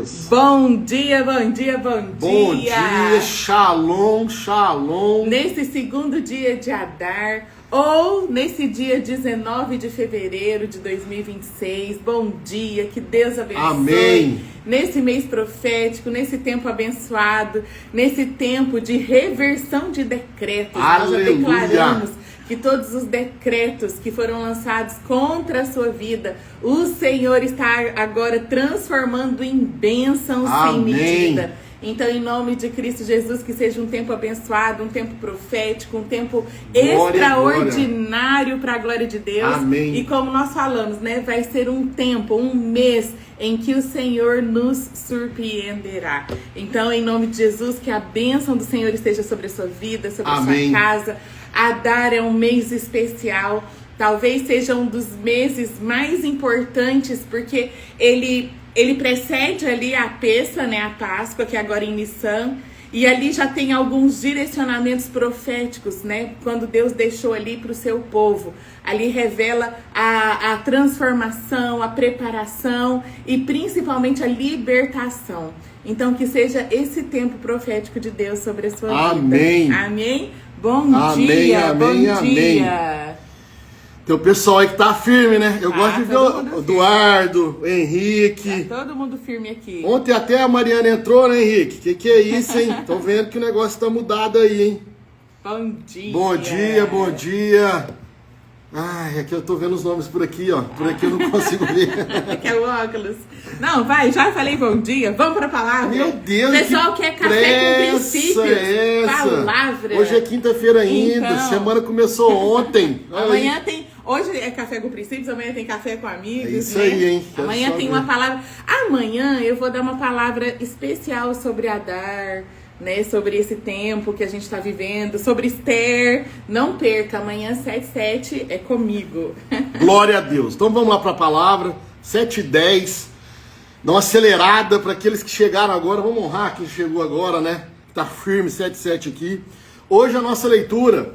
Deus. Bom dia, bom dia, bom dia. Bom dia, shalom, shalom. Nesse segundo dia de Adar, ou nesse dia 19 de fevereiro de 2026, bom dia, que Deus abençoe. Amém. Nesse mês profético, nesse tempo abençoado, nesse tempo de reversão de decretos, nós já declaramos que todos os decretos que foram lançados contra a sua vida, o Senhor está agora transformando em bênçãos sem medida. Então, em nome de Cristo Jesus, que seja um tempo abençoado, um tempo profético, um tempo extraordinário para a glória de Deus. Amém. E como nós falamos, né, vai ser um tempo, um mês em que o Senhor nos surpreenderá. Então, em nome de Jesus, que a bênção do Senhor esteja sobre a sua vida, sobre a sua casa. Adar é um mês especial, talvez seja um dos meses mais importantes, porque ele precede ali a Pessa, né, a Páscoa, que é agora em Nissan, e ali já tem alguns direcionamentos proféticos, né, quando Deus deixou ali para o seu povo. Ali revela a transformação, a preparação e principalmente a libertação. Então, que seja esse tempo profético de Deus sobre a sua vida. Amém. Amém? Bom dia, bom dia. Tem o pessoal aí que tá firme, né? Eu gosto de ver o Eduardo, o Henrique. Tá todo mundo firme aqui. Ontem até a Mariana entrou, né, Henrique? Que é isso, hein? Tô vendo que o negócio tá mudado aí, hein? Bom dia. Bom dia, bom dia. Ai, aqui eu tô vendo os nomes por aqui, ó. Por aqui eu não consigo ver. Que é o óculos. Não, vai, já falei bom dia. Vamos pra palavra. Meu Deus, pessoal que quer café com princípios. É essa? Palavra. Hoje é quinta-feira ainda. Então, semana começou ontem. Amanhã tem... Hoje é café com princípios, amanhã tem café com amigos. É isso né? aí, hein? Amanhã tem uma palavra... Amanhã eu vou dar uma palavra especial sobre Adar, né, sobre esse tempo que a gente está vivendo, sobre Esther. Não perca, amanhã 7h07 é comigo. Glória a Deus. Então vamos lá para a palavra, 7h10. Dá uma acelerada para aqueles que chegaram agora. Vamos honrar quem chegou agora, né? Tá firme, 7h07 aqui. Hoje a nossa leitura,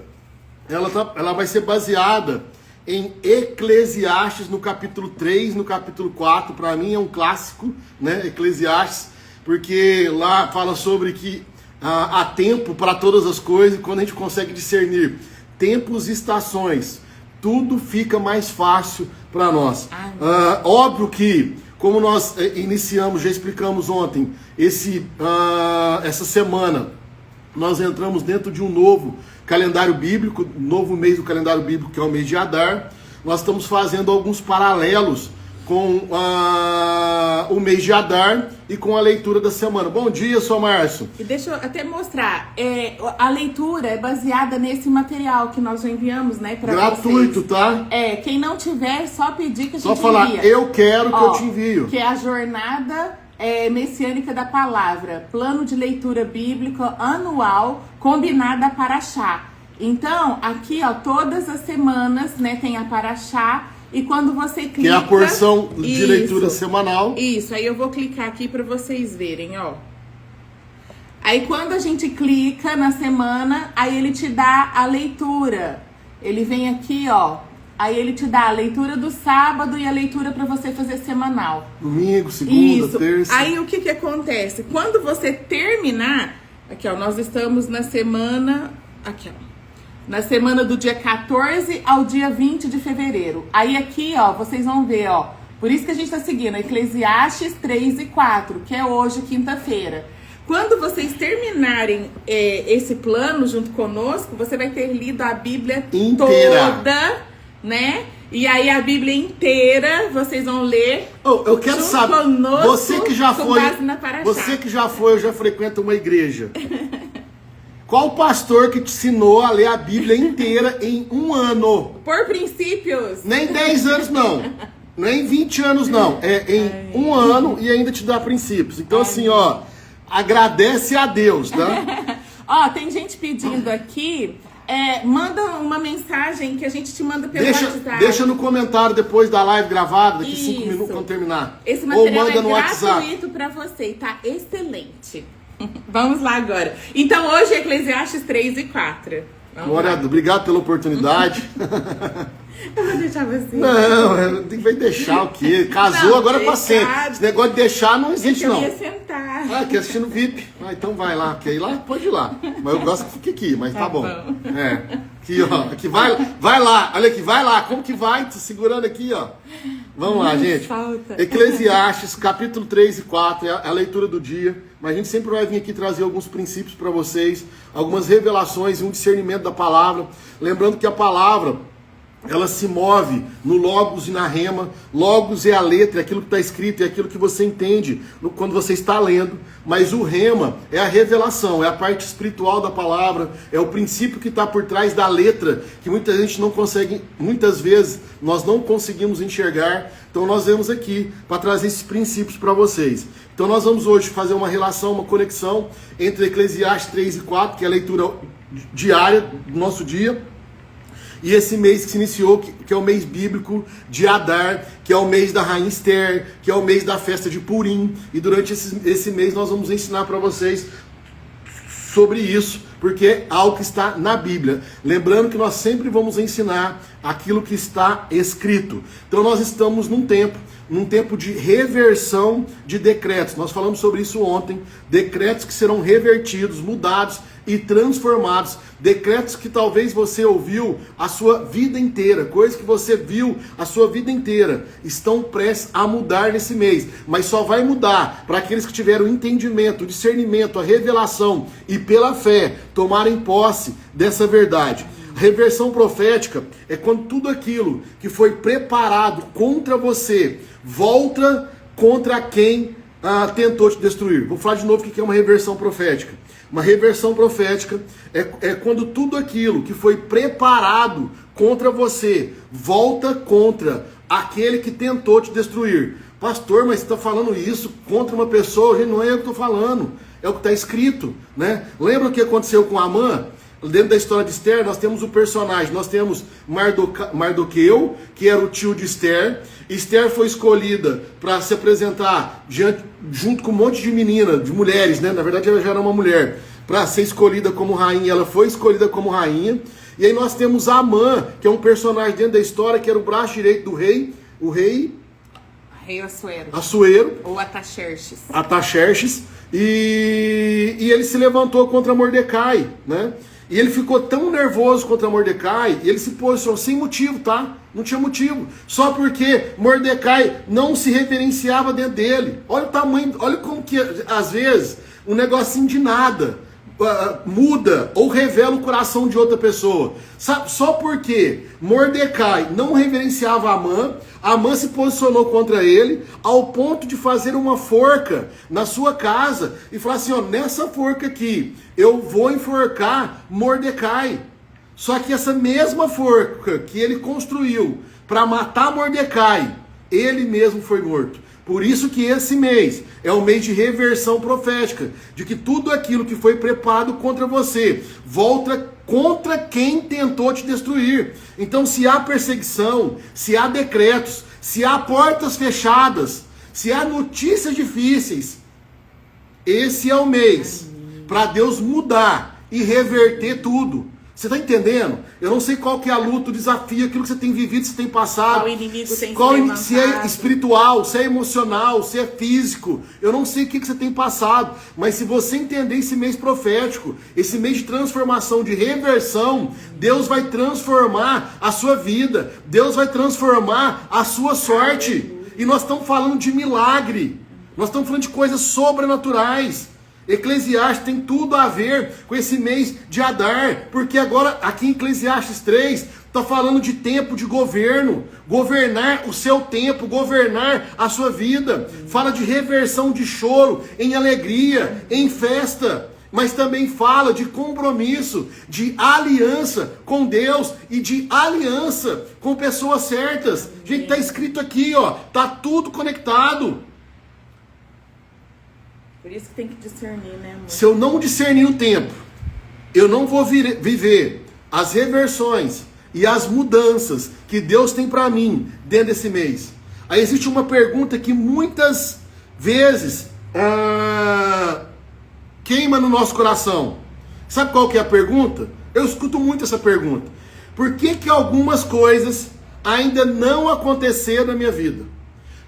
ela vai ser baseada em Eclesiastes, no capítulo 3, no capítulo 4. Para mim é um clássico, né? Eclesiastes, porque lá fala sobre que há tempo para todas as coisas, e quando a gente consegue discernir tempos e estações, tudo fica mais fácil para nós. Óbvio que, como nós iniciamos, já explicamos ontem, essa semana, nós entramos dentro de um novo calendário bíblico, novo mês do calendário bíblico, que é o mês de Adar. Nós estamos fazendo alguns paralelos com o mês de Adar e com a leitura da semana. Bom dia, sou Márcio. E deixa eu até mostrar, a leitura é baseada nesse material que nós já enviamos, né, para vocês. Gratuito, tá? Quem não tiver, só pedir que a gente só falar, envia. Eu quero que eu te envio. Que é a jornada messiânica da palavra, plano de leitura bíblica anual combinada a Paraxá. Então, aqui, ó, todas as semanas, né, tem a Paraxá. E quando você clica... Que é a porção de leitura semanal. Isso, aí eu vou clicar aqui para vocês verem, ó. Aí quando a gente clica na semana, aí ele te dá a leitura. Ele vem aqui, ó. Aí ele te dá a leitura do sábado e a leitura para você fazer semanal. Domingo, segunda, terça. Aí o que acontece? Quando você terminar... Aqui, ó, nós estamos na semana... Aqui, ó. Na semana do dia 14 ao dia 20 de fevereiro. Aí aqui, ó, vocês vão ver, ó. Por isso que a gente tá seguindo Eclesiastes 3 e 4, que é hoje, quinta-feira. Quando vocês terminarem esse plano junto conosco, você vai ter lido a Bíblia inteira. Toda, né? E aí a Bíblia inteira, vocês vão ler. Eu quero saber, conosco, você que já foi, eu já frequenta uma igreja. Qual pastor que te ensinou a ler a Bíblia inteira em um ano? Por princípios. Nem 10 anos, não. Nem 20 anos, não. É em um ano e ainda te dá princípios. Então, assim, ó, agradece a Deus, né? Ó, tem gente pedindo aqui, manda uma mensagem que a gente te manda pelo WhatsApp. Deixa no comentário depois da live gravada, daqui 5 minutos quando terminar. Esse material ou manda no gratuito para você, tá excelente. Vamos lá agora. Então hoje é Eclesiastes 3 e 4. Glória a Deus. Obrigado pela oportunidade. Eu vou deixar você. Não, vai deixar o quê? Casou, não, agora é pra sempre. Esse negócio de deixar não existe, não. Eu ia sentar. Ah, quer assistir no VIP. Ah, então vai lá. Quer ir lá? Pode ir lá. Mas eu gosto que fique aqui, mas tá bom. É. Aqui, ó. Aqui, vai lá. Olha aqui, vai lá. Como que vai? Tô segurando aqui, ó. Vamos lá, gente. Falta. Eclesiastes, capítulo 3 e 4, é a leitura do dia. Mas a gente sempre vai vir aqui trazer alguns princípios para vocês, algumas revelações e um discernimento da palavra. Lembrando que a palavra, ela se move no logos e na rema. Logos é a letra, é aquilo que está escrito, é aquilo que você entende quando você está lendo. Mas o rema é a revelação, é a parte espiritual da palavra, é o princípio que está por trás da letra, que muita gente não consegue, muitas vezes nós não conseguimos enxergar. Então nós vemos aqui para trazer esses princípios para vocês. Então nós vamos hoje fazer uma relação, uma conexão entre Eclesiastes 3 e 4, que é a leitura diária do nosso dia, e esse mês que se iniciou, que é o mês bíblico de Adar, que é o mês da Rainha Esther, que é o mês da festa de Purim. E durante esse mês nós vamos ensinar para vocês sobre isso, porque é algo que está na Bíblia. Lembrando que nós sempre vamos ensinar aquilo que está escrito. Então nós estamos num tempo de reversão de decretos. Nós falamos sobre isso ontem. Decretos que serão revertidos, mudados e transformados. Decretos que talvez você ouviu a sua vida inteira, coisas que você viu a sua vida inteira, estão prestes a mudar nesse mês. Mas só vai mudar para aqueles que tiveram o entendimento, o discernimento, a revelação e pela fé tomarem posse dessa verdade. Reversão profética é quando tudo aquilo que foi preparado contra você volta contra quem tentou te destruir. Vou falar de novo o que é uma reversão profética. Uma reversão profética é quando tudo aquilo que foi preparado contra você volta contra aquele que tentou te destruir. Pastor, mas você está falando isso contra uma pessoa? Gente, não é eu que estou falando, é o que está escrito, né? Lembra o que aconteceu com Amã? Dentro da história de Esther, nós temos o personagem, nós temos Mardoqueu, que era o tio de Esther. Esther foi escolhida para se apresentar junto com um monte de meninas, de mulheres, né? Na verdade ela já era uma mulher, para ser escolhida como rainha. Ela foi escolhida como rainha. E aí nós temos Amã, que é um personagem dentro da história, que era o braço direito do rei, o rei Assuero, ou Ataxerxes. Ataxerxes, e ele se levantou contra Mordecai, né? E ele ficou tão nervoso contra Mordecai, e ele se posicionou sem motivo, tá? Não tinha motivo. Só porque Mordecai não se reverenciava dentro dele. Olha o tamanho, olha como que às vezes um negocinho de nada muda ou revela o coração de outra pessoa. Sabe? Só porque Mordecai não reverenciava Amã, Amã se posicionou contra ele ao ponto de fazer uma forca na sua casa e falar assim, ó, nessa forca aqui eu vou enforcar Mordecai. Só que essa mesma forca que ele construiu para matar Mordecai, ele mesmo foi morto. Por isso que esse mês é um mês de reversão profética, de que tudo aquilo que foi preparado contra você volta contra quem tentou te destruir. Então, se há perseguição, se há decretos, se há portas fechadas, se há notícias difíceis, esse é o mês para Deus mudar e reverter tudo. Você está entendendo? Eu não sei qual que é a luta, o desafio, aquilo que você tem vivido, você tem passado. Qual inimigo tem se é espiritual, se é emocional, se é físico. Eu não sei o que você tem passado. Mas se você entender esse mês profético, esse mês de transformação, de reversão, Deus vai transformar a sua vida. Deus vai transformar a sua sorte. E nós estamos falando de milagre. Nós estamos falando de coisas sobrenaturais. Eclesiastes tem tudo a ver com esse mês de Adar, porque agora aqui em Eclesiastes 3 está falando de tempo de governo, governar o seu tempo, governar a sua vida. Fala de reversão de choro em alegria, em festa, mas também fala de compromisso, de aliança com Deus e de aliança com pessoas certas. Gente, está escrito aqui, ó, tá tudo conectado. Por isso que tem que discernir, né, amor? Se eu não discernir o tempo, eu não vou viver as reversões e as mudanças que Deus tem para mim dentro desse mês. Aí existe uma pergunta que muitas vezes queima no nosso coração. Sabe qual que é a pergunta? Eu escuto muito essa pergunta. Por que que algumas coisas ainda não aconteceram na minha vida?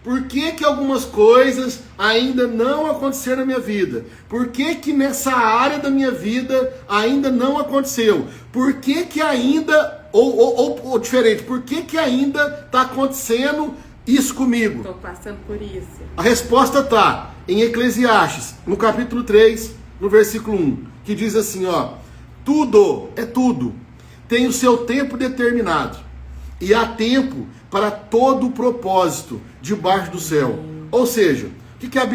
Por que que algumas coisas ainda não aconteceram na minha vida? Por que que nessa área da minha vida ainda não aconteceu? Por que que ainda, ou diferente, por que que ainda está acontecendo isso comigo? Estou passando por isso. A resposta está em Eclesiastes, no capítulo 3, no versículo 1, que diz assim, ó: tudo, é tudo, tem o seu tempo determinado, e há tempo para todo o propósito debaixo do céu. Ou seja, o que a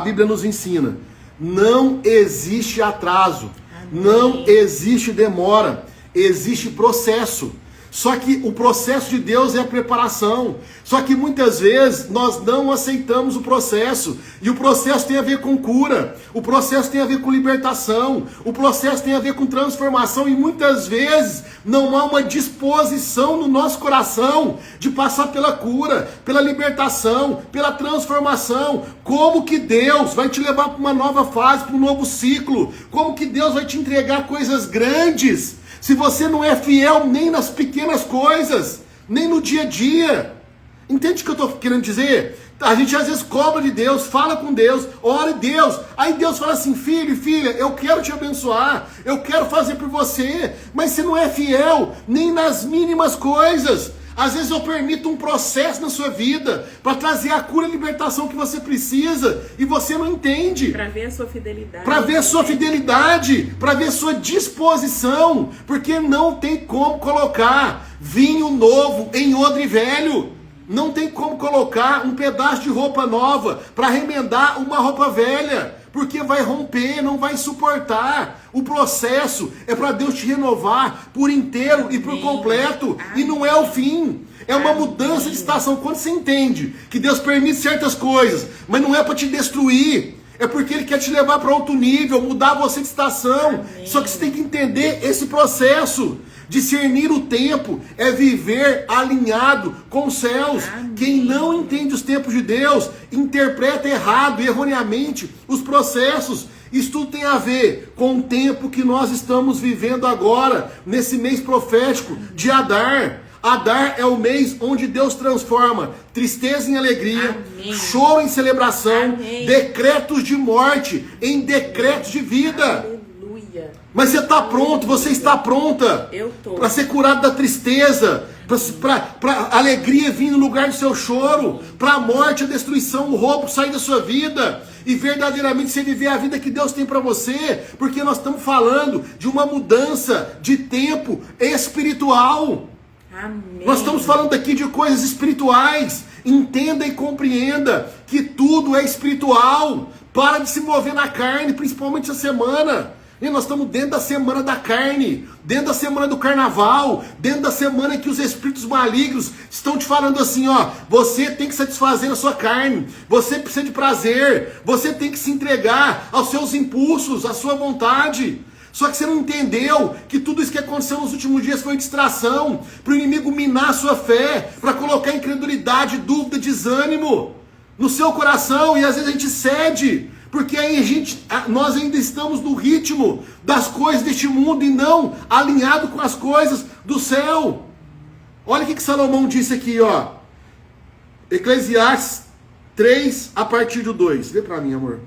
Bíblia nos ensina? Não existe atraso, não existe demora, existe processo. Só que o processo de Deus é a preparação. Só que muitas vezes nós não aceitamos o processo. E o processo tem a ver com cura. O processo tem a ver com libertação. O processo tem a ver com transformação. E muitas vezes não há uma disposição no nosso coração de passar pela cura, pela libertação, pela transformação. Como que Deus vai te levar para uma nova fase, para um novo ciclo? Como que Deus vai te entregar coisas grandes se você não é fiel nem nas pequenas coisas, nem no dia a dia? Entende o que eu estou querendo dizer? A gente às vezes cobra de Deus, fala com Deus, ora em Deus. Aí Deus fala assim: filho e filha, eu quero te abençoar, eu quero fazer por você, mas você não é fiel nem nas mínimas coisas. Às vezes eu permito um processo na sua vida para trazer a cura e a libertação que você precisa e você não entende. Para ver a sua fidelidade. Para ver a sua fidelidade, para ver a sua disposição, porque não tem como colocar vinho novo em odre velho. Não tem como colocar um pedaço de roupa nova para remendar uma roupa velha, porque vai romper, não vai suportar. O processo é para Deus te renovar por inteiro e por completo. E não é o fim. É uma mudança de estação. Quando você entende que Deus permite certas coisas, mas não é para te destruir, é porque Ele quer te levar para outro nível, mudar você de estação. Só que você tem que entender esse processo. Discernir o tempo é viver alinhado com os céus. Quem não entende os tempos de Deus, interpreta errado e erroneamente os processos. Isso tudo tem a ver com o tempo que nós estamos vivendo agora, nesse mês profético de Adar. Adar é o mês onde Deus transforma tristeza em alegria, choro em celebração, decretos de morte em decretos de vida. Mas você está pronto, você está pronta para ser curado da tristeza, para a alegria vir no lugar do seu choro, para a morte, a destruição, o roubo sair da sua vida e verdadeiramente você viver a vida que Deus tem para você, porque nós estamos falando de uma mudança de tempo espiritual. Amém. Nós estamos falando aqui de coisas espirituais. Entenda e compreenda que tudo é espiritual. Para de se mover na carne, principalmente essa semana. E nós estamos dentro da semana da carne, dentro da semana do carnaval, dentro da semana em que os espíritos malignos estão te falando assim, ó: você tem que satisfazer a sua carne, você precisa de prazer, você tem que se entregar aos seus impulsos, à sua vontade. Só que você não entendeu que tudo isso que aconteceu nos últimos dias foi distração, para o inimigo minar a sua fé, para colocar incredulidade, dúvida, desânimo no seu coração, e às vezes a gente cede. Porque aí nós ainda estamos no ritmo das coisas deste mundo e não alinhado com as coisas do céu. Olha o que Salomão disse aqui, ó. Eclesiastes 3, a partir do 2. Lê para mim, amor.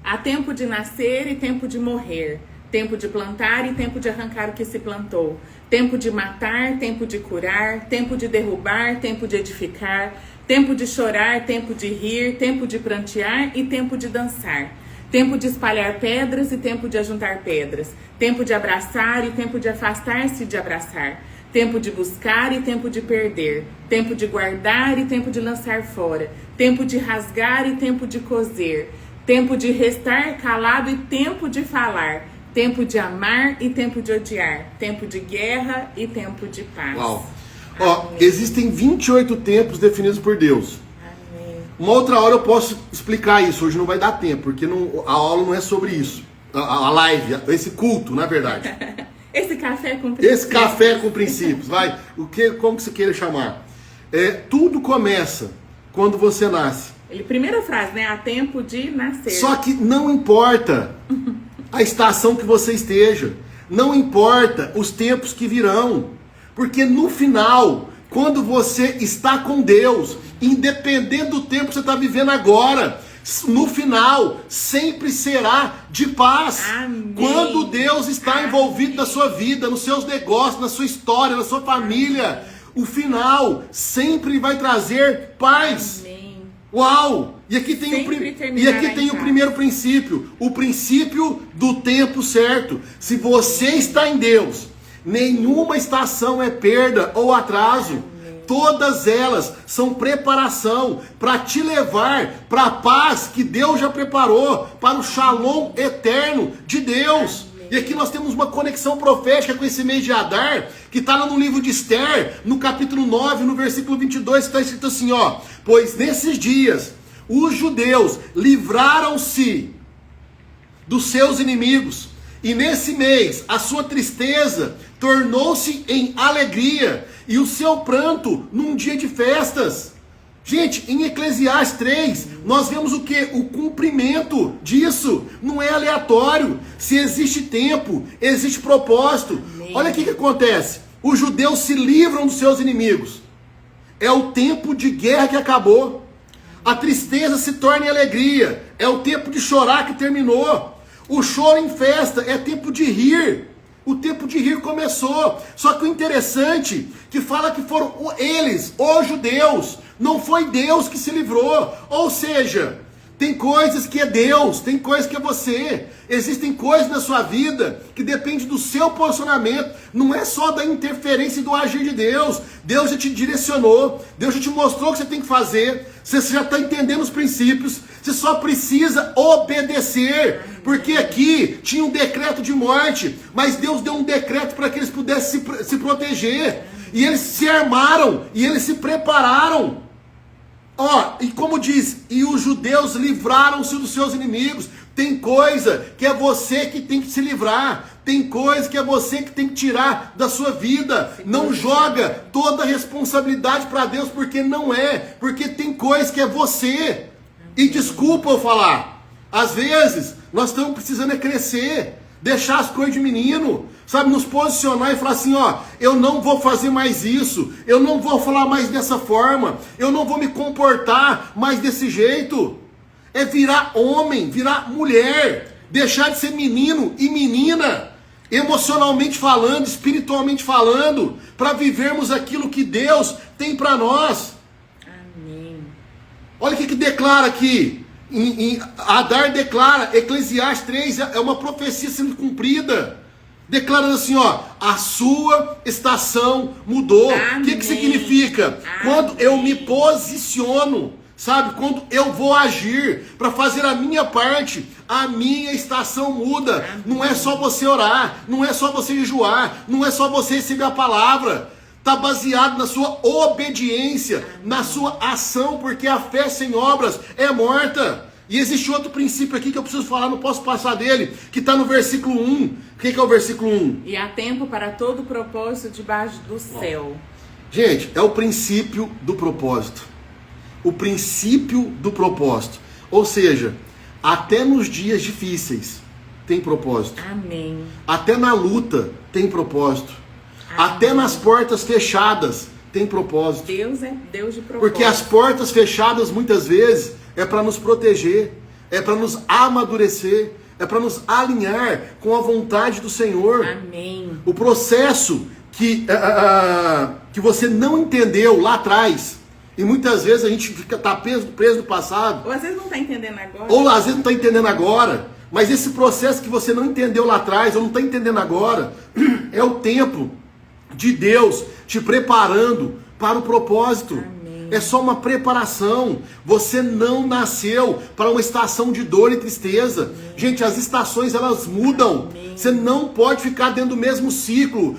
Há tempo de nascer e tempo de morrer. Tempo de plantar e tempo de arrancar o que se plantou. Tempo de matar, tempo de curar. Tempo de derrubar, tempo de edificar. Tempo de chorar, tempo de rir, tempo de prantear e tempo de dançar. Tempo de espalhar pedras e tempo de ajuntar pedras. Tempo de abraçar e tempo de afastar-se de abraçar. Tempo de buscar e tempo de perder. Tempo de guardar e tempo de lançar fora. Tempo de rasgar e tempo de coser. Tempo de restar calado e tempo de falar. Tempo de amar e tempo de odiar. Tempo de guerra e tempo de paz. Uau. Ó, existem 28 tempos definidos por Deus. Amém. Uma outra hora eu posso explicar isso, hoje não vai dar tempo, porque a aula não é sobre isso. A live, esse culto, na verdade. Esse café com princípios. Esse café com princípios, vai. Como que você queira chamar? Tudo começa quando você nasce. Primeira frase, né? Há tempo de nascer. Só que não importa a estação que você esteja. Não importa os tempos que virão. Porque no final, quando você está com Deus, independente do tempo que você está vivendo agora, no final, sempre será de paz. Amém. Quando Deus está envolvido na sua vida, nos seus negócios, na sua história, na sua família, o final sempre vai trazer paz. Amém. Uau! E aqui tem, o primeiro princípio, o princípio do tempo certo. Se você está em Deus, nenhuma estação é perda ou atraso. Todas elas são preparação para te levar para a paz que Deus já preparou, para o shalom eterno de Deus. E aqui nós temos uma conexão profética com esse mês de Adar, que está lá no livro de Esther, no capítulo 9, no versículo 22, está escrito assim, ó: pois nesses dias os judeus livraram-se dos seus inimigos, e nesse mês a sua tristeza tornou-se em alegria, e o seu pranto num dia de festas. Gente, em Eclesiastes 3, nós vemos o que? O cumprimento disso. Não é aleatório. Se existe tempo, existe propósito. Amém. Olha o que acontece. Os judeus se livram dos seus inimigos. É o tempo de guerra que acabou. A tristeza se torna em alegria. É o tempo de chorar que terminou. O choro em festa é tempo de rir. O tempo de rir começou. Só que o interessante que fala que foram eles, os judeus, não foi Deus que se livrou. Ou seja, tem coisas que é Deus, tem coisas que é você. Existem coisas na sua vida que dependem do seu posicionamento. Não é só da interferência e do agir de Deus. Deus já te direcionou, Deus já te mostrou o que você tem que fazer. Você já está entendendo os princípios. Você só precisa obedecer. Porque aqui tinha um decreto de morte, mas Deus deu um decreto para que eles pudessem se proteger. E eles se armaram, e eles se prepararam. Ó, e como diz, e os judeus livraram-se dos seus inimigos. Tem coisa que é você que tem que se livrar. Tem coisa que é você que tem que tirar da sua vida. Não joga toda a responsabilidade para Deus, porque não é. Porque tem coisa que é você. E desculpa eu falar, às vezes nós estamos precisando é crescer, deixar as coisas de menino, sabe, nos posicionar e falar assim, ó, eu não vou fazer mais isso, eu não vou falar mais dessa forma, eu não vou me comportar mais desse jeito. É virar homem, virar mulher, deixar de ser menino e menina, emocionalmente falando, espiritualmente falando, para vivermos aquilo que Deus tem para nós. Amém. Olha o que declara aqui. Adar declara, Eclesiastes 3 é uma profecia sendo cumprida, declarando assim, ó, a sua estação mudou. O que significa? Amém. Quando eu me posiciono, sabe, quando eu vou agir para fazer a minha parte, a minha estação muda. Amém. Não é só você orar, não é só você jejuar, não é só você receber a palavra. Está baseado na sua obediência, na sua ação, porque a fé sem obras é morta. E existe outro princípio aqui que eu preciso falar, não posso passar dele, que está no versículo 1. O que é o versículo 1? E há tempo para todo propósito debaixo do céu. Gente, é o princípio do propósito. O princípio do propósito. Ou seja, até nos dias difíceis tem propósito. Amém. Até na luta tem propósito. Até nas portas fechadas tem propósito. Deus é Deus de propósito. Porque as portas fechadas muitas vezes é para nos proteger, é para nos amadurecer, é para nos alinhar com a vontade do Senhor. Amém. O processo que você não entendeu lá atrás, e muitas vezes a gente está preso no passado. Ou às vezes não está entendendo agora. Ou às vezes não está entendendo agora. Mas esse processo que você não entendeu lá atrás, ou não está entendendo agora, é o tempo de Deus te preparando para o propósito. Amém. É só uma preparação. Você não nasceu para uma estação de dor e tristeza. Amém. Gente, as estações elas mudam. Amém. Você não pode ficar dentro do mesmo ciclo.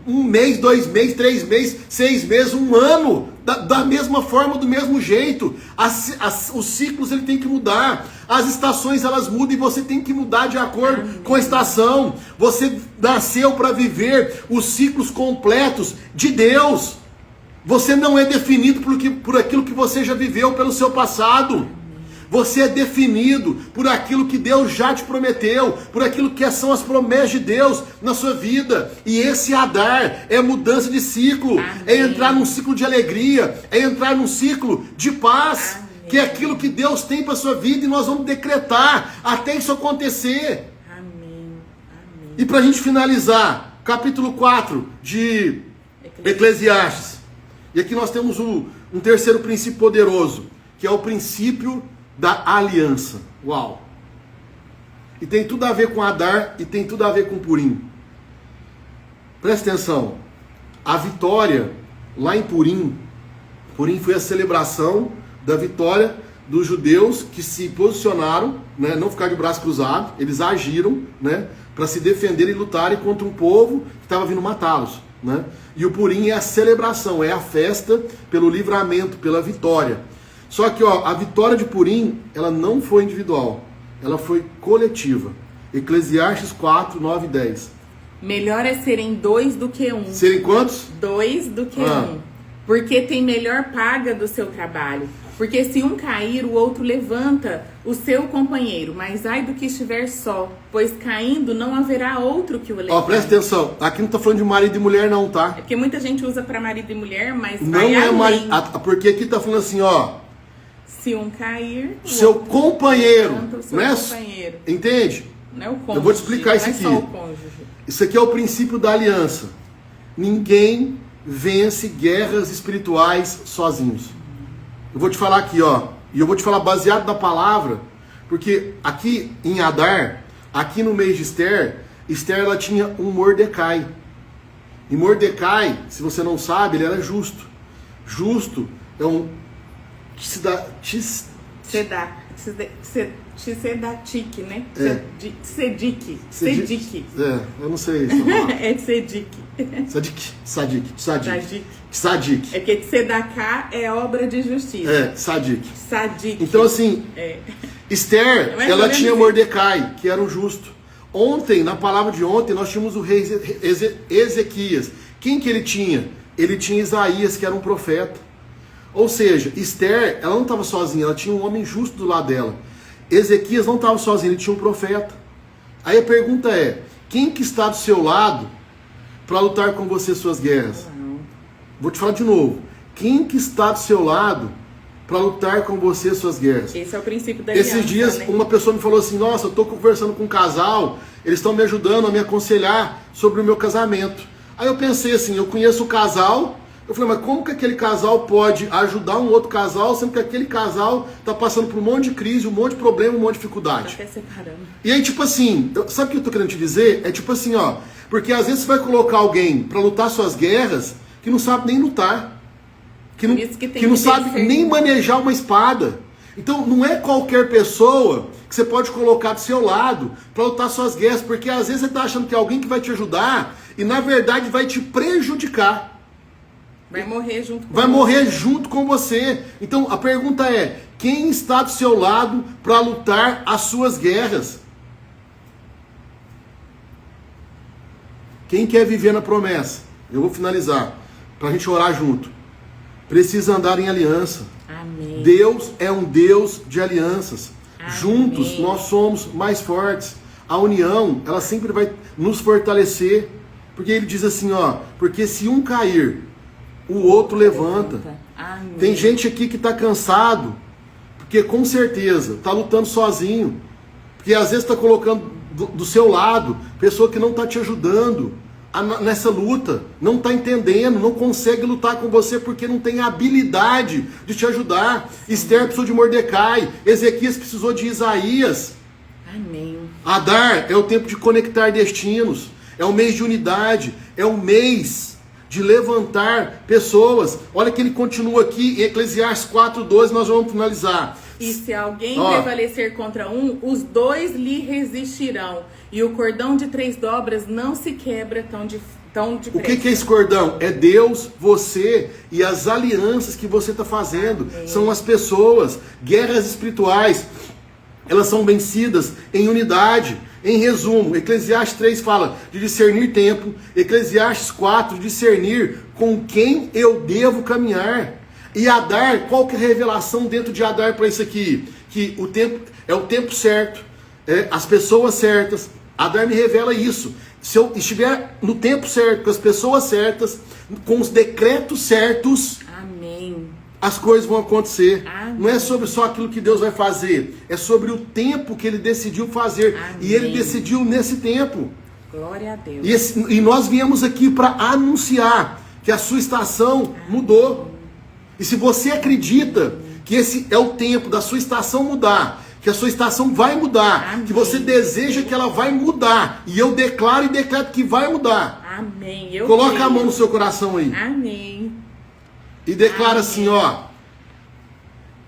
Um mês, 2 meses, 3 meses, 6 meses, 1 ano, da mesma forma, do mesmo jeito. Os ciclos ele tem que mudar, as estações elas mudam e você tem que mudar de acordo com a estação. Você nasceu para viver os ciclos completos de Deus. Você não é definido por aquilo que você já viveu pelo seu passado. Você é definido por aquilo que Deus já te prometeu, por aquilo que são as promessas de Deus na sua vida. E esse Adar é mudança de ciclo, é entrar num ciclo de alegria, é entrar num ciclo de paz, que é aquilo que Deus tem para a sua vida e nós vamos decretar até isso acontecer. E para a gente finalizar, capítulo 4 de Eclesiastes. E aqui nós temos um terceiro princípio poderoso, que é o princípio da aliança. Uau! E tem tudo a ver com Adar e tem tudo a ver com Purim. Presta atenção. A vitória lá em Purim foi a celebração da vitória dos judeus que se posicionaram, né, não ficaram de braço cruzado, eles agiram, né, para se defender e lutarem contra um povo que estava vindo matá-los, né? E o Purim é a celebração, é a festa pelo livramento, pela vitória. Só que a vitória de Purim, ela não foi individual, ela foi coletiva. Eclesiastes 4, 9 e 10. Melhor é serem 2 do que 1. Serem quantos? 2 do que 1. Porque tem melhor paga do seu trabalho. Porque se um cair, o outro levanta o seu companheiro. Mas ai do que estiver só, pois caindo não haverá outro que o levante. Presta atenção, aqui não está falando de marido e mulher não, tá? É porque muita gente usa para marido e mulher, mas não é marido. Porque aqui está falando assim, se um cair, o seu outro companheiro, levanta o seu né? companheiro. Entende? Não é o cônjuge. Eu vou te explicar isso aqui. Não é só o cônjuge. Isso aqui é o princípio da aliança. Ninguém vence guerras espirituais sozinhos. Eu vou te falar aqui, e eu vou te falar baseado na palavra, porque aqui em Adar, aqui no mês de Esther, ela tinha um Mordecai. E Mordecai, se você não sabe, ele era justo. Justo é um Tzedatik, né? Tzedik. Eu não sei isso. É tzedik. Sadik. É que tzedaká é obra de justiça. Sadik. Então assim, Esther, ela tinha Mordecai, que era um justo. Ontem, na palavra de ontem, nós tínhamos o rei Ezequias. Quem que ele tinha? Ele tinha Isaías, que era um profeta. Ou seja, Esther, ela não estava sozinha, ela tinha um homem justo do lado dela. Ezequias não estava sozinho, ele tinha um profeta. Aí a pergunta é, quem que está do seu lado para lutar com você suas guerras? Vou te falar de novo. Quem que está do seu lado para lutar com você suas guerras? Esse é o princípio da aliança. Esses dias, né? Uma pessoa me falou assim, nossa, eu estou conversando com um casal, eles estão me ajudando a me aconselhar sobre o meu casamento. Aí eu pensei assim, eu conheço o casal, eu falei, mas como que aquele casal pode ajudar um outro casal, sendo que aquele casal está passando por um monte de crise, um monte de problema, um monte de dificuldade? Tá até separando. E aí, tipo assim, sabe o que eu tô querendo te dizer? É tipo assim, porque às vezes você vai colocar alguém para lutar suas guerras que não sabe nem lutar, que não sabe nem manejar uma espada. Então, não é qualquer pessoa que você pode colocar do seu lado para lutar suas guerras, porque às vezes você está achando que é alguém que vai te ajudar e na verdade vai te prejudicar. Vai morrer junto com Vai morrer junto com você. Então a pergunta é, quem está do seu lado para lutar as suas guerras? Quem quer viver na promessa? Eu vou finalizar, para a gente orar junto. Precisa andar em aliança. Amém. Deus é um Deus de alianças. Amém. Juntos nós somos mais fortes. A união, ela sempre vai nos fortalecer. Porque ele diz assim, porque se um cair, o outro levanta. Amém. Tem gente aqui que está cansado, porque com certeza está lutando sozinho. Porque às vezes está colocando do seu lado pessoa que não está te ajudando nessa luta, não está entendendo, não consegue lutar com você porque não tem a habilidade de te ajudar. Esther precisou de Mordecai, Ezequias precisou de Isaías. Amém. Adar é o tempo de conectar destinos, é o mês de unidade, é o mês de levantar pessoas. Olha que ele continua aqui em Eclesiastes 4:12, nós vamos finalizar. E se alguém prevalecer contra um, os dois lhe resistirão. E o cordão de 3 dobras não se quebra tão depressa. O que é esse cordão? É Deus, você e as alianças que você está fazendo. Amém. São as pessoas. Guerras espirituais, elas são vencidas em unidade. Em resumo, Eclesiastes 3 fala de discernir tempo. Eclesiastes 4, discernir com quem eu devo caminhar. E Adar, qual que é a revelação dentro de Adar para isso aqui? que o tempo é o tempo certo, as pessoas certas. Adar me revela isso. Se eu estiver no tempo certo, com as pessoas certas, com os decretos certos, amém, as coisas vão acontecer. Amém. Não é sobre só aquilo que Deus vai fazer, é sobre o tempo que Ele decidiu fazer. Amém. E Ele decidiu nesse tempo. Glória a Deus. E nós viemos aqui para anunciar que a sua estação mudou. E se você acredita que esse é o tempo da sua estação mudar, que a sua estação vai mudar, amém, que você deseja que ela vai mudar, e eu declaro que vai mudar. Amém. Coloca creio. a mão no seu coração aí. Amém. E declara amém. assim, ó.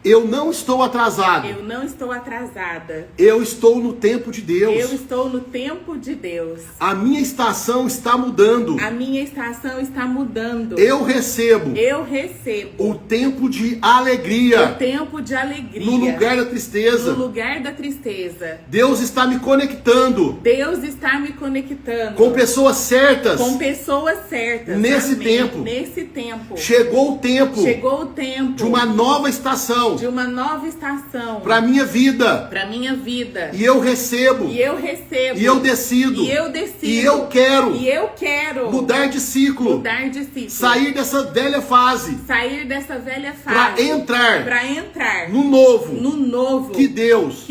Eu não estou atrasado. Eu não estou atrasada. Eu estou no tempo de Deus. Eu estou no tempo de Deus. A minha estação está mudando. A minha estação está mudando. Eu recebo recebo o tempo de alegria. o tempo de alegria. No lugar da tristeza. No lugar da tristeza. Deus está me conectando. Deus está me conectando. Com pessoas certas. Com pessoas certas. Nesse amém. tempo. Nesse tempo. Chegou o tempo. Chegou o tempo. De uma nova estação. De uma nova estação. Para minha vida. Para minha vida. E eu recebo. E eu recebo. E eu decido. E eu decido. E eu quero. E eu quero. Mudar de ciclo. Mudar de ciclo. Sair dessa velha fase. Sair dessa velha fase. Para entrar. Para entrar. No novo. No novo. Que Deus.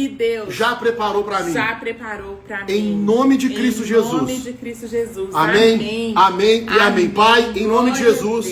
Já preparou para mim. Já preparou para mim. Em nome de Cristo Jesus. Em nome de Cristo Jesus. Amém. Amém. E amém. Pai, em nome de Jesus,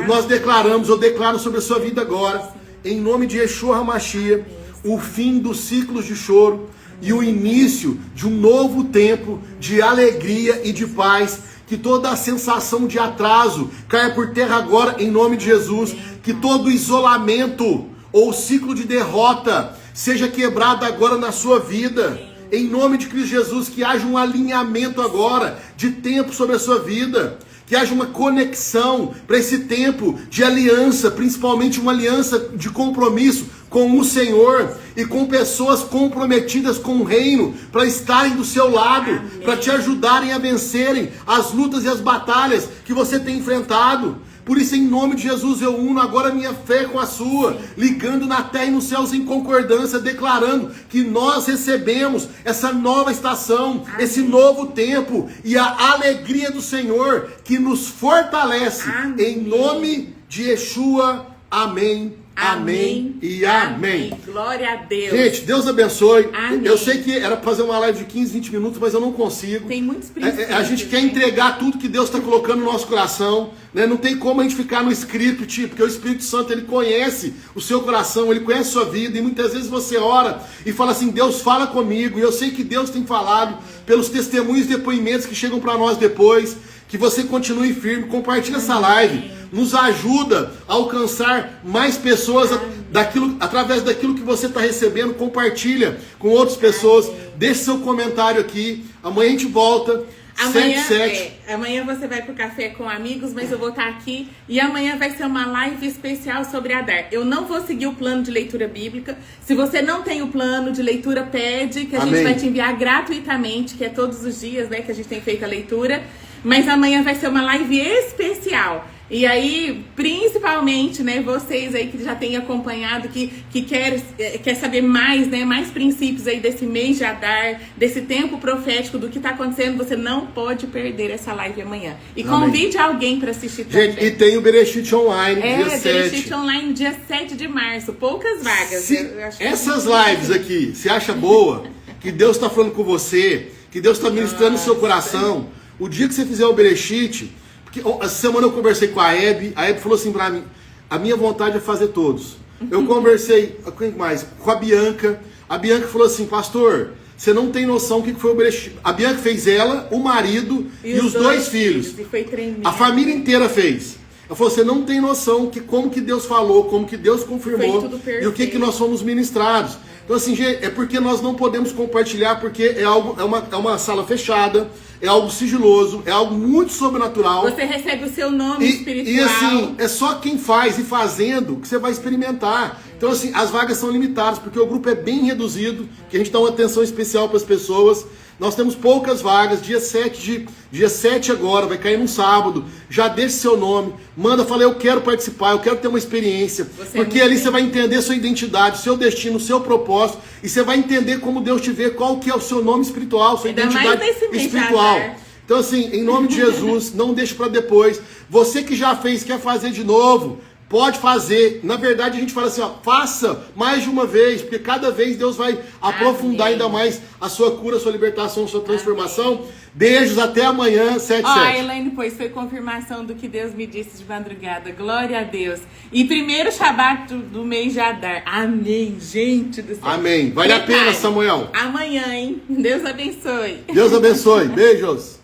nós declaramos, eu declaro sobre a sua vida agora, em nome de Yeshua HaMashiach, o fim dos ciclos de choro e o início de um novo tempo de alegria e de paz. Que toda a sensação de atraso caia por terra agora, em nome de Jesus. Que todo isolamento ou ciclo de derrota seja quebrado agora na sua vida. Em nome de Cristo Jesus, que haja um alinhamento agora de tempo sobre a sua vida. Que haja uma conexão para esse tempo de aliança, principalmente uma aliança de compromisso com o Senhor e com pessoas comprometidas com o reino, para estarem do seu lado, para te ajudarem a vencerem as lutas e as batalhas que você tem enfrentado. Por isso, em nome de Jesus, eu uno agora a minha fé com a sua, ligando na terra e nos céus em concordância, declarando que nós recebemos essa nova estação, esse novo tempo e a alegria do Senhor que nos fortalece. Em nome de Yeshua, amém. Amém e amém. Glória a Deus. Gente, Deus abençoe. Amém. Eu sei que era para fazer uma live de 15, 20 minutos, mas eu não consigo. Tem muitos princípios. A gente quer entregar tudo que Deus está colocando no nosso coração. Né? Não tem como a gente ficar no script, porque o Espírito Santo, ele conhece o seu coração, ele conhece a sua vida. E muitas vezes você ora e fala assim, Deus fala comigo. E eu sei que Deus tem falado pelos testemunhos e depoimentos que chegam para nós depois. Que você continue firme, compartilhe essa live, nos ajuda a alcançar mais pessoas através daquilo que você está recebendo, compartilha com outras pessoas, deixe seu comentário aqui, amanhã a gente volta, amanhã você vai pro café com amigos, mas eu vou estar aqui e amanhã vai ser uma live especial sobre Adar. Eu não vou seguir o plano de leitura bíblica. Se você não tem o plano de leitura, pede que a gente vai te enviar gratuitamente, que é todos os dias, né, que a gente tem feito a leitura. Mas amanhã vai ser uma live especial. E aí, principalmente, né, vocês aí que já têm acompanhado, que quer saber mais, né, mais princípios aí desse mês de Adar, desse tempo profético, do que está acontecendo, você não pode perder essa live amanhã. E convide alguém para assistir também. Gente, e tem o Bereshit Online, dia 7. Bereshit Online, dia 7 de março. Poucas vagas. Essas lives aqui, você acha boa? Que Deus está falando com você, que Deus está ministrando no seu coração. O dia que você fizer o Bereshit, porque essa semana eu conversei com a Hebe falou assim pra mim, a minha vontade é fazer todos. Eu conversei, quem mais? Com a Bianca falou assim, pastor, você não tem noção o que foi o Bereshit. A Bianca fez ela, o marido e os dois filhos. E foi tremendo. A família inteira fez. Ela falou, você não tem noção como que Deus falou, como que Deus confirmou e o que nós fomos ministrados. Então assim, gente, é porque nós não podemos compartilhar, porque é uma sala fechada, é algo sigiloso, é algo muito sobrenatural. Você recebe o seu nome espiritual. E assim, é só quem faz e fazendo que você vai experimentar. Então assim, as vagas são limitadas, porque o grupo é bem reduzido, que a gente dá uma atenção especial para as pessoas. Nós temos poucas vagas, dia 7 agora, vai cair num sábado. Já deixe seu nome, manda, fala, eu quero participar, eu quero ter uma experiência. Porque ali você vai entender sua identidade, seu destino, seu propósito, e você vai entender como Deus te vê, qual que é o seu nome espiritual, sua identidade espiritual. Então assim, em nome de Jesus, não deixe para depois. Você que já fez, quer fazer de novo, pode fazer. Na verdade, a gente fala assim, ó, faça mais de uma vez, porque cada vez Deus vai aprofundar ainda mais a sua cura, a sua libertação, a sua transformação. Amém. Beijos, até amanhã, 7h07. Ó, Elaine, pois foi confirmação do que Deus me disse de madrugada. Glória a Deus. E primeiro Shabat do mês de Adar. Amém, gente do céu. Amém. Vale a pena, Samuel. Amanhã, hein? Deus abençoe. Deus abençoe. Beijos.